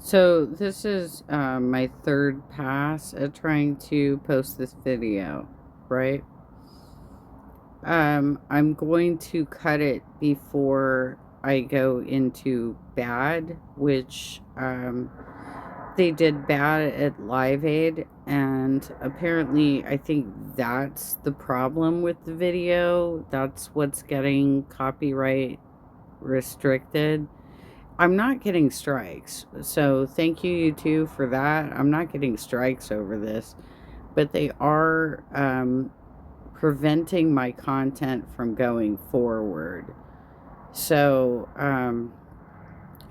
So this is my third pass at trying to post this video, right? I'm going to cut it before I go into bad, which they did bad at Live Aid, and apparently I think that's the problem with the video. That's what's getting copyright restricted. I'm not getting strikes, so thank you two for that. I'm not getting strikes over this, but they are preventing my content from going forward. So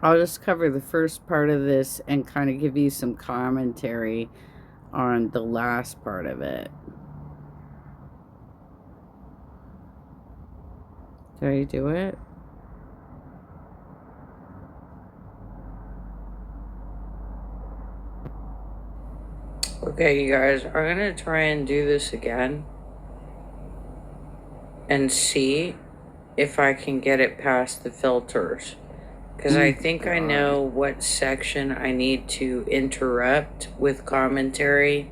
I'll just cover the first part of this and kind of give you some commentary on the last part of it. Did I do it? Okay, you guys, I'm gonna try and do this again and see if I can get it past the filters. Because I think I know what section I need to interrupt with commentary.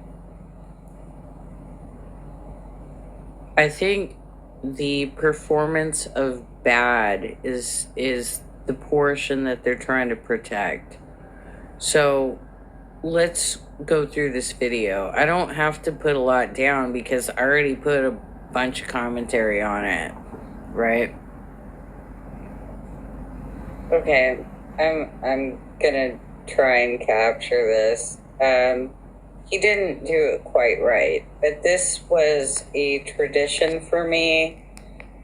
I think the performance of bad is the portion that they're trying to protect. So let's go through this video. I don't have to put a lot down because I already put a bunch of commentary on it, right? Okay, I'm gonna try and capture this. He didn't do it quite right, but this was a tradition for me.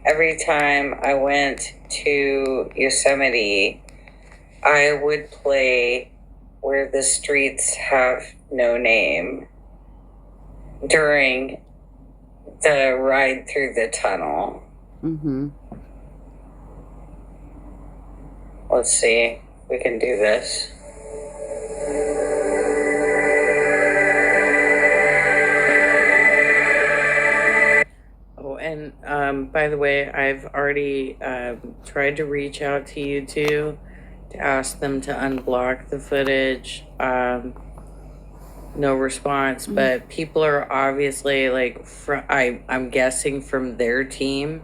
Every time I went to Yosemite, I would play Where the Streets Have No Name during the ride through the tunnel. Mm-hmm. Let's see if we can do this. Oh, and by the way, I've already tried to reach out to you two to ask them to unblock the footage. No response, but people are obviously like, I'm guessing from their team,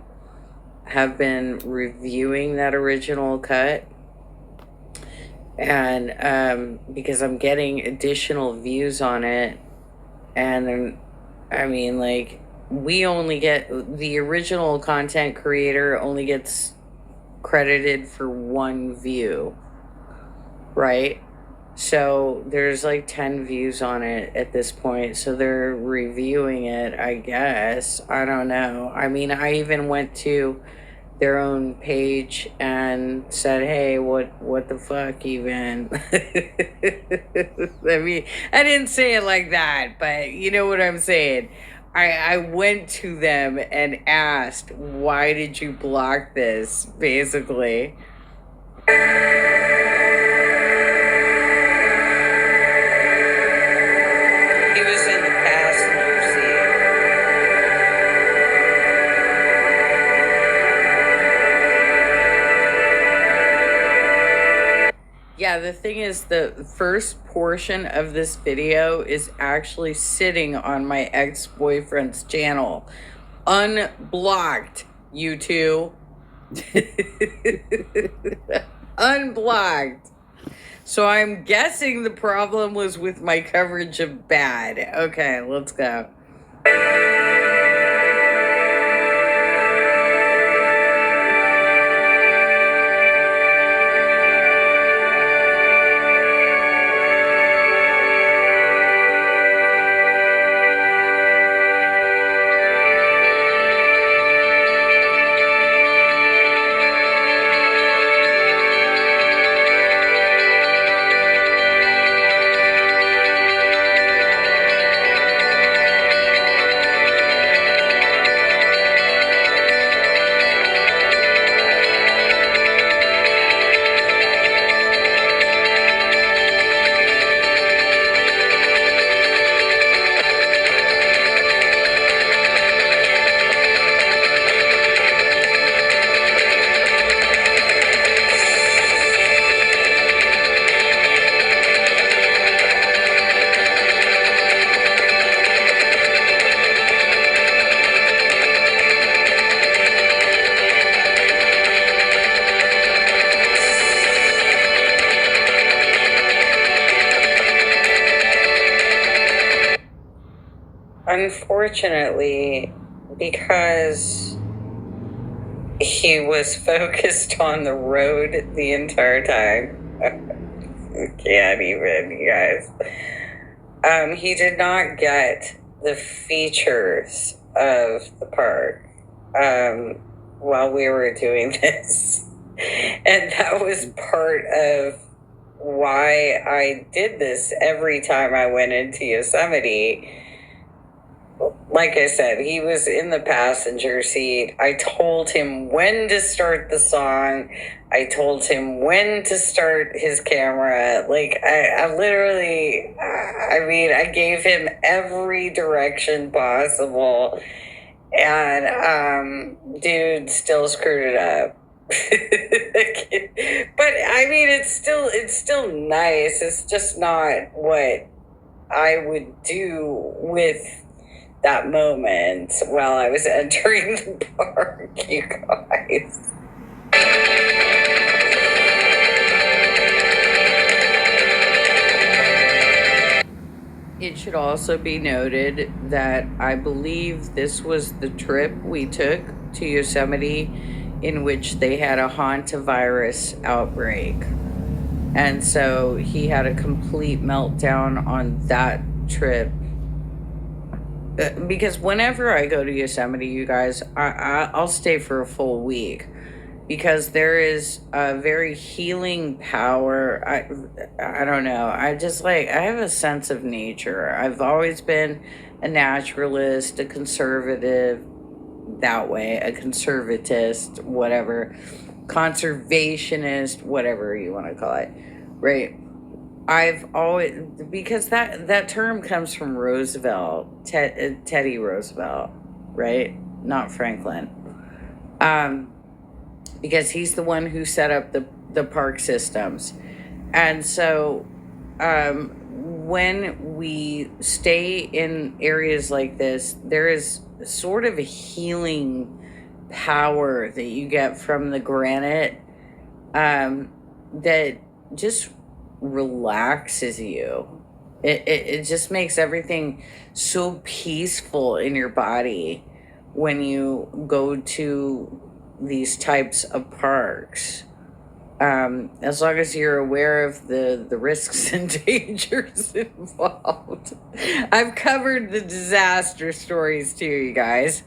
have been reviewing that original cut. And because I'm getting additional views on it, and I mean, like, we only get the original content creator only gets credited for one view, right? So there's like 10 views on it at this point, so they're reviewing it, I guess. I don't know. I mean, I even went to their own page and said, "Hey, what the fuck even?" I mean, I didn't say it like that, but you know what I'm saying. I went to them and asked, "Why did you block this?" Basically. He was in the passenger seat. Yeah, the thing is, the first portion of this video is actually sitting on my ex-boyfriend's channel. Unblocked, you two. Unblocked. So I'm guessing the problem was with my coverage of bad. Okay, let's go. unfortunately, because he was focused on the road the entire time. Can't even, you guys. He did not get the features of the park while we were doing this. And that was part of why I did this every time I went into Yosemite. Like I said, he was in the passenger seat. I told him when to start the song. I told him when to start his camera. Like, I literally, I mean, I gave him every direction possible. And, dude still screwed it up. But I mean, it's still nice. It's just not what I would do with that moment while I was entering the park, you guys. It should also be noted that I believe this was the trip we took to Yosemite in which they had a hantavirus outbreak. And so he had a complete meltdown on that trip. Because whenever I go to Yosemite, you guys, I'll stay for a full week because there is a very healing power. I don't know. I just like, I have a sense of nature. I've always been a naturalist, a conservative, that way, a conservatist, whatever, conservationist, whatever you want to call it, right? I've always, because that term comes from Roosevelt, Teddy Roosevelt, right? Not Franklin. Because he's the one who set up the park systems. And so when we stay in areas like this, there is sort of a healing power that you get from the granite that just relaxes you. It just makes everything so peaceful in your body when you go to these types of parks. As long as you're aware of the risks and dangers involved. I've covered the disaster stories too, you guys.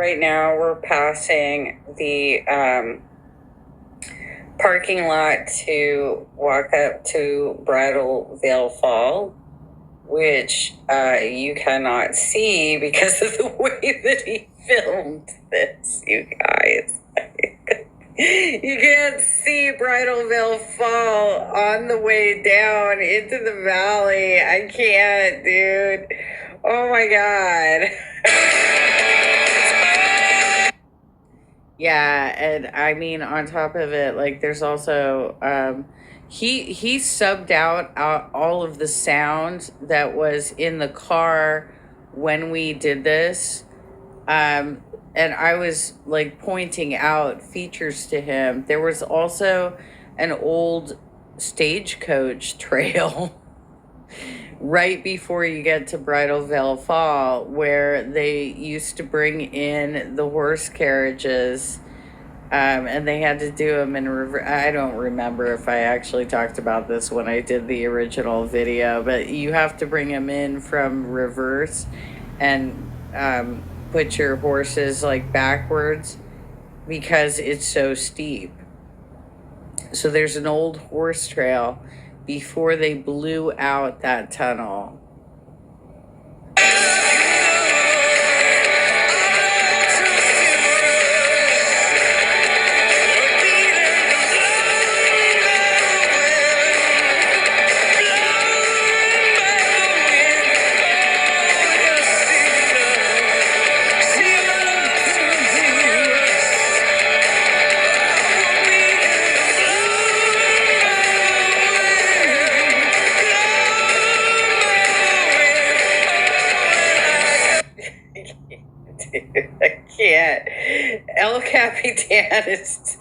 right now we're passing the parking lot to walk up to Bridal Veil Fall, which you cannot see because of the way that he filmed this, you guys. You can't see Bridal Veil Fall on the way down into the valley. I can't, dude. Oh my God. Yeah, and I mean, on top of it, like, there's also he subbed out all of the sound that was in the car when we did this, and I was like pointing out features to him. There was also an old stagecoach trail right before you get to Bridal Veil Fall, where they used to bring in the horse carriages, and they had to do them in reverse. I don't remember if I actually talked about this when I did the original video, but you have to bring them in from reverse and put your horses like backwards because it's so steep. So there's an old horse trail before they blew out that tunnel. I can't. El Capitan is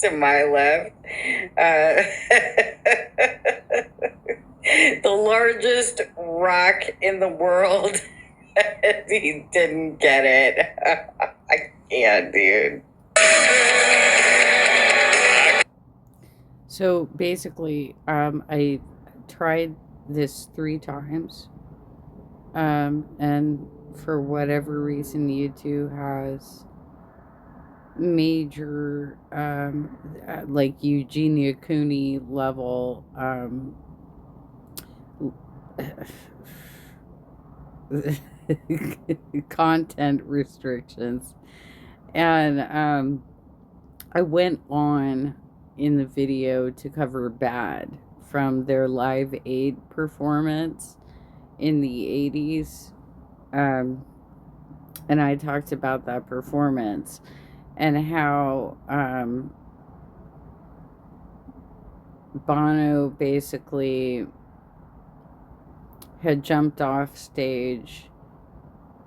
to my left. The largest rock in the world. He didn't get it. I can't, dude. So basically, I tried this 3 times. And for whatever reason, YouTube has major, like Eugenia Cooney level, content restrictions. And, I went on in the video to cover Bad from their Live Aid performance in the 80s, and I talked about that performance and how Bono basically had jumped off stage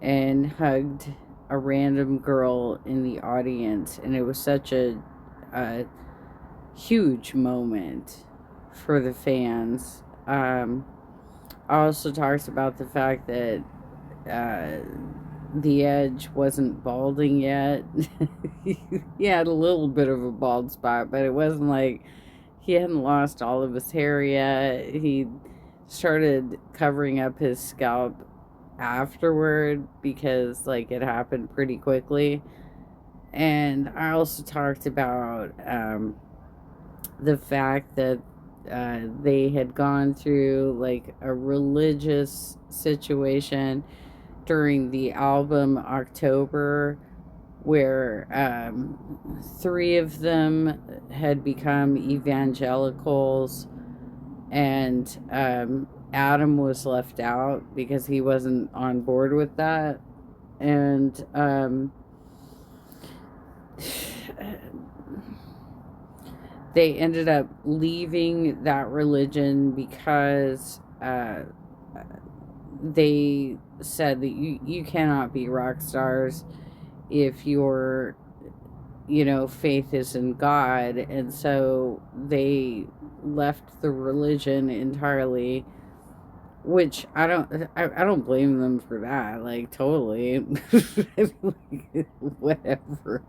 and hugged a random girl in the audience, and it was such a huge moment for the fans. I also talked about the fact that The Edge wasn't balding yet. He had a little bit of a bald spot, but it wasn't like he hadn't lost all of his hair yet. He started covering up his scalp afterward because like it happened pretty quickly. And I also talked about the fact that they had gone through like a religious situation during the album October, where 3 of them had become evangelicals, and Adam was left out because he wasn't on board with that. And they ended up leaving that religion because they said that you cannot be rock stars if your faith is in God. And so they left the religion entirely, which I don't blame them for that, like, totally. Whatever,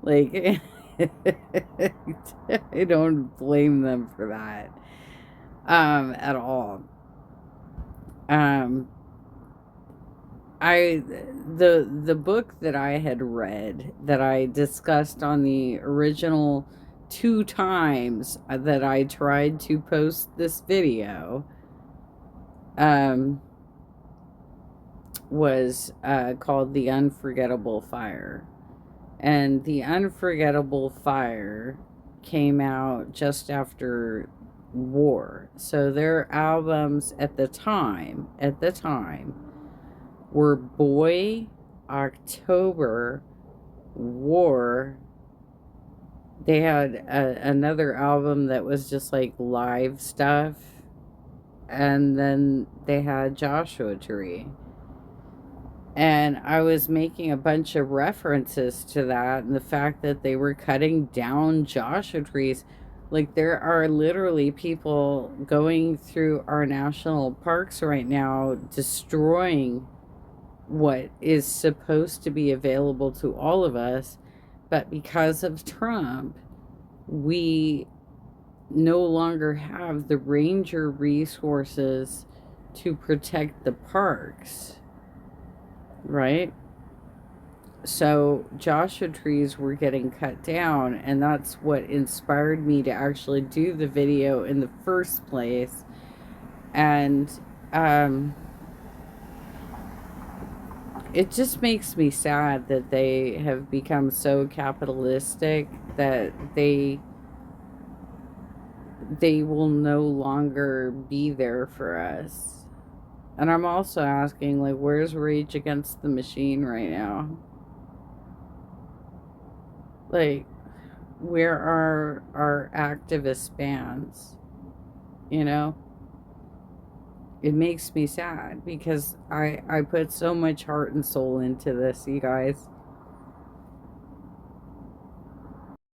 like, I don't blame them for that at all. I the book that I had read that I discussed on the original two times that I tried to post this video um was called The Unforgettable Fire. And The Unforgettable Fire came out just after war. So their albums at the time were Boy, October, War. They had another album that was just like live stuff. And then they had Joshua Tree. And I was making a bunch of references to that and the fact that they were cutting down Joshua trees. Like, there are literally people going through our national parks right now destroying what is supposed to be available to all of us. But because of Trump, we no longer have the ranger resources to protect the parks, right? So Joshua trees were getting cut down, and that's what inspired me to actually do the video in the first place. And it just makes me sad that they have become so capitalistic that they will no longer be there for us. And I'm also asking, like, where's Rage Against the Machine right now? Like, where are our activist bands? You know? It makes me sad because I put so much heart and soul into this, you guys.